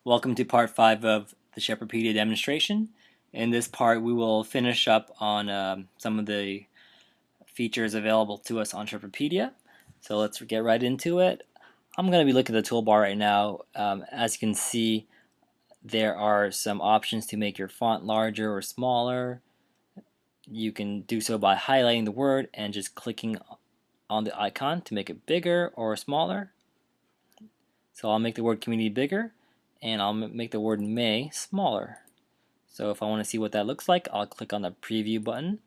Welcome to part 5 of the Shepherdpedia demonstration. In this part we will finish up on some of the features available to us on Shepherdpedia. So let's get right into it. I'm going to be looking at the toolbar right now. As you can see, there are some options to make your font larger or smaller. You can do so by highlighting the word and just clicking on the icon to make it bigger or smaller. So I'll make the word community bigger, and I'll make the word May smaller. So if I want to see what that looks like, I'll click on the preview button.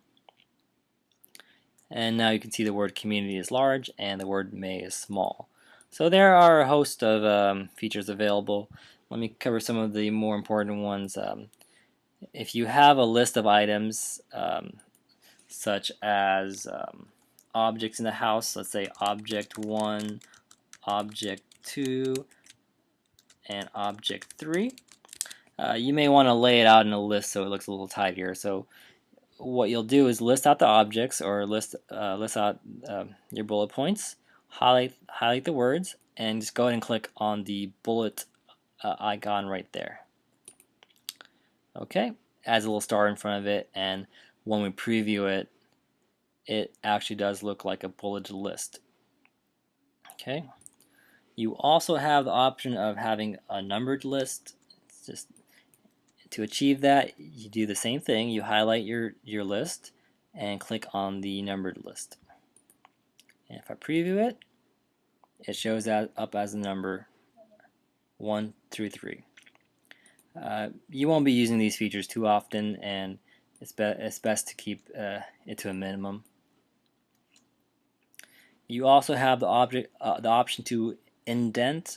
And now you can see the word community is large and the word May is small. So there are a host of features available. Let me cover some of the more important ones. If you have a list of items such as objects in the house, let's say object 1, object 2, and object 3, you may want to lay it out in a list so it looks a little tidier. So what you'll do is list out the objects or list out your bullet points, highlight the words, and just go ahead and click on the bullet icon right there. Okay, adds a little star in front of it, and when we preview it, it actually does look like a bulleted list. Okay, you also have the option of having a numbered list. It's just to achieve that, you do the same thing. You highlight your list and click on the numbered list. And if I preview it, it shows that up as the number 1 through 3. You won't be using these features too often, and it's best to keep it to a minimum. You also have the option to indent.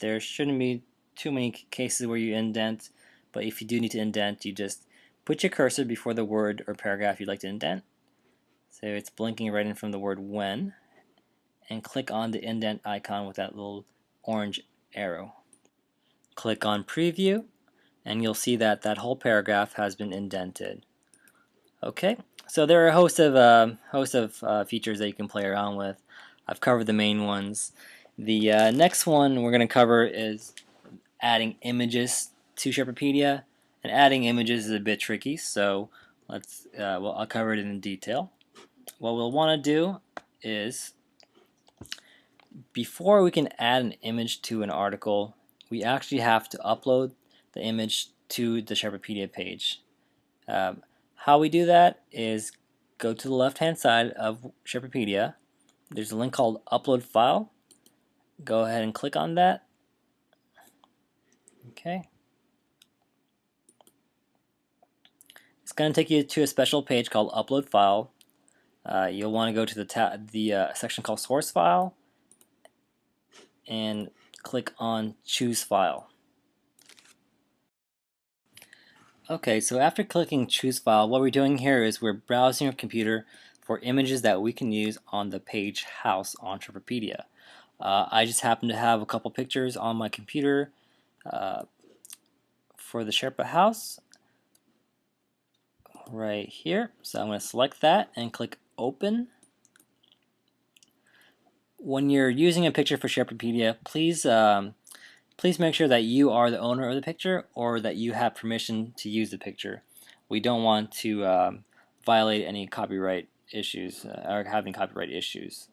There shouldn't be too many cases where you indent, but if you do need to indent, you just put your cursor before the word or paragraph you'd like to indent. So it's blinking right in from the word when, and click on the indent icon with that little orange arrow. Click on preview, and you'll see that that whole paragraph has been indented. Okay, so there are a host of features that you can play around with. I've covered the main ones. The next one we're going to cover is adding images to Shepherdpedia, and adding images is a bit tricky, so I'll cover it in detail. What we'll want to do is, before we can add an image to an article, we actually have to upload the image to the Shepherdpedia page. How we do that is go to the left hand side of Shepherdpedia. There's a link called Upload File. Go ahead and click on that. Okay. It's going to take you to a special page called Upload File. You'll want to go to the section called Source File and click on Choose File. Okay, so after clicking Choose File, what we're doing here is we're browsing our computer for images that we can use on the page House on Shepherdpedia. I just happen to have a couple pictures on my computer for the Sherpa House right here. So I'm going to select that and click Open. When you're using a picture for Shepherdpedia, please make sure that you are the owner of the picture or that you have permission to use the picture. We don't want to violate any copyright issues or having copyright issues.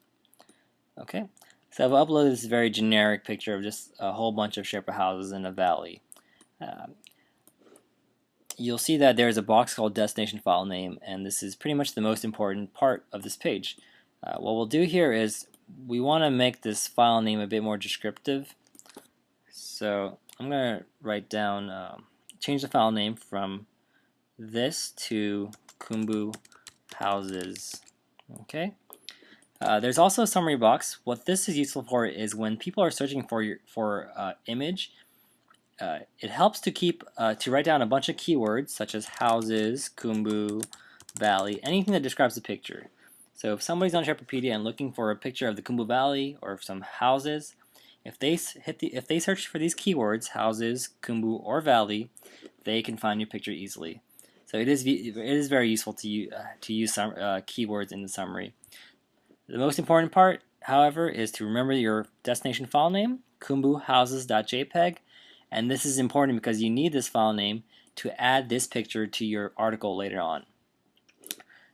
Okay, so I've uploaded this very generic picture of just a whole bunch of Sherpa houses in a valley. You'll see that there's a box called Destination File Name, and this is pretty much the most important part of this page. What we'll do here is we want to make this file name a bit more descriptive. So I'm going to write down, change the file name from this to Khumbu Houses. Okay. There's also a summary box. What this is useful for is when people are searching for image, it helps to write down a bunch of keywords such as houses, Khumbu, valley, anything that describes the picture. So if somebody's on Shepherdpedia and looking for a picture of the Khumbu Valley or some houses, if they search for these keywords, houses, Khumbu, or valley, they can find your picture easily. So it is very useful to use some keywords in the summary. The most important part, however, is to remember your destination file name, khumbuhouses.jpg, And this is important because you need this file name to add this picture to your article later on.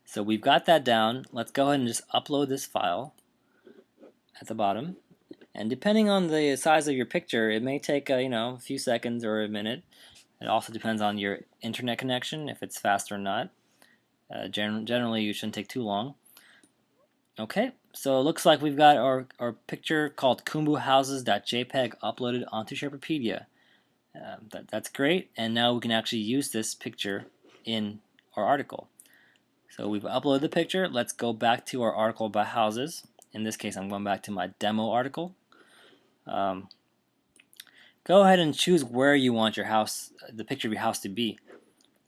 So we've got that down. Let's go ahead and just upload this file at the bottom. And depending on the size of your picture, it may take a few seconds or a minute. It also depends on your internet connection, if it's fast or not. Generally, you shouldn't take too long. Okay, so it looks like we've got our picture called kumbuhouses.jpg uploaded onto Sherpapedia. That's great, and now we can actually use this picture in our article. So we've uploaded the picture. Let's go back to our article about houses. In this case, I'm going back to my demo article. Go ahead and choose where you want your house, the picture of your house to be.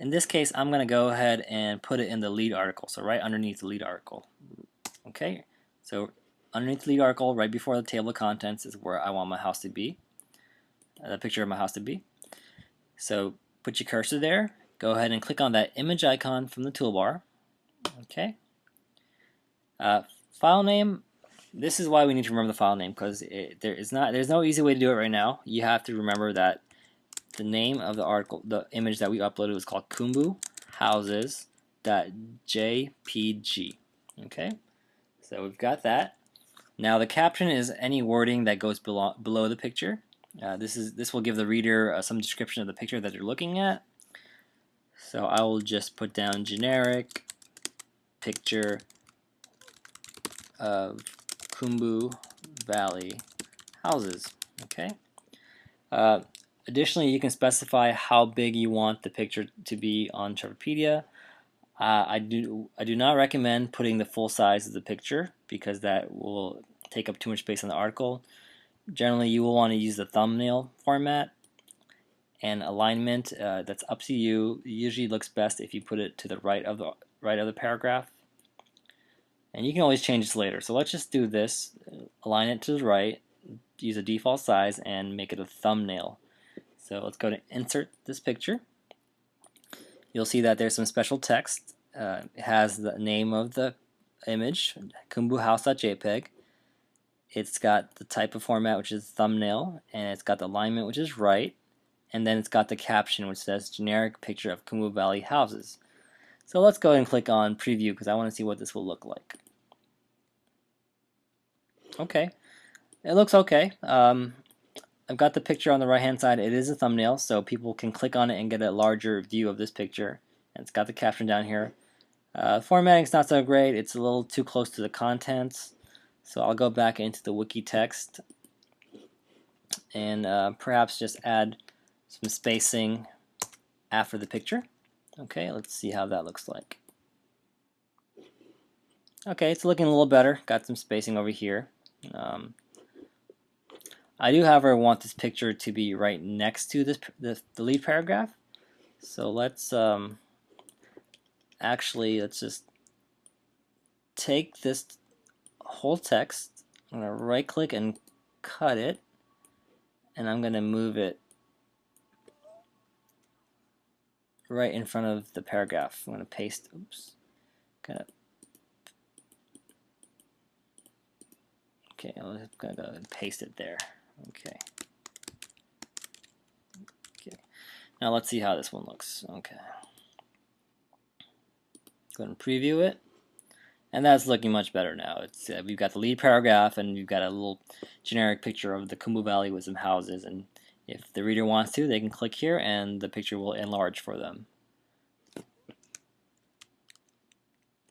In this case, I'm going to go ahead and put it in the lead article, so right underneath the lead article. Okay, so underneath the lead article, right before the table of contents, is where I want my house to be, the picture of my house to be. So put your cursor there, go ahead and click on that image icon from the toolbar. Okay. File name, this is why we need to remember the file name, because there's no easy way to do it right now. You have to remember that the name of the article, the image that we uploaded, was called kumbuhouses.jpg. Okay, so we've got that. Now the caption is any wording that goes below the picture. This will give the reader some description of the picture that they're looking at. So I will just put down generic picture of Khumbu Valley houses. Okay. Additionally, you can specify how big you want the picture to be on Sherpapedia. I do not recommend putting the full size of the picture because that will take up too much space on the article. Generally, you will want to use the thumbnail format, and alignment. That's up to you. It usually looks best if you put it to the right of the paragraph. And you can always change this later. So let's just do this. Align it to the right. Use a default size and make it a thumbnail. So let's go to insert this picture. You'll see that there's some special text. It has the name of the image, kumbuhouse.jpg. It's got the type of format, which is thumbnail, and it's got the alignment, which is right, and then it's got the caption, which says generic picture of Khumbu Valley houses. So let's go ahead and click on preview because I want to see what this will look like. Okay, it looks okay. I've got the picture on the right hand side. It is a thumbnail, so people can click on it and get a larger view of this picture. And it's got the caption down here. Formatting's not so great. It's a little too close to the contents. So I'll go back into the wiki text and perhaps just add some spacing after the picture. Okay, let's see how that looks like. Okay, it's looking a little better. Got some spacing over here. I do, however, want this picture to be right next to the lead paragraph. So let's let's just take this whole text. I'm going to right click and cut it, and I'm going to move it right in front of the paragraph. I'm going to paste, okay, I'm going to paste it there. Okay. Now let's see how this one looks. Okay. Go ahead and preview it. And that's looking much better now. It's we've got the lead paragraph and we've got a little generic picture of the Khumbu Valley with some houses, and if the reader wants to, they can click here and the picture will enlarge for them.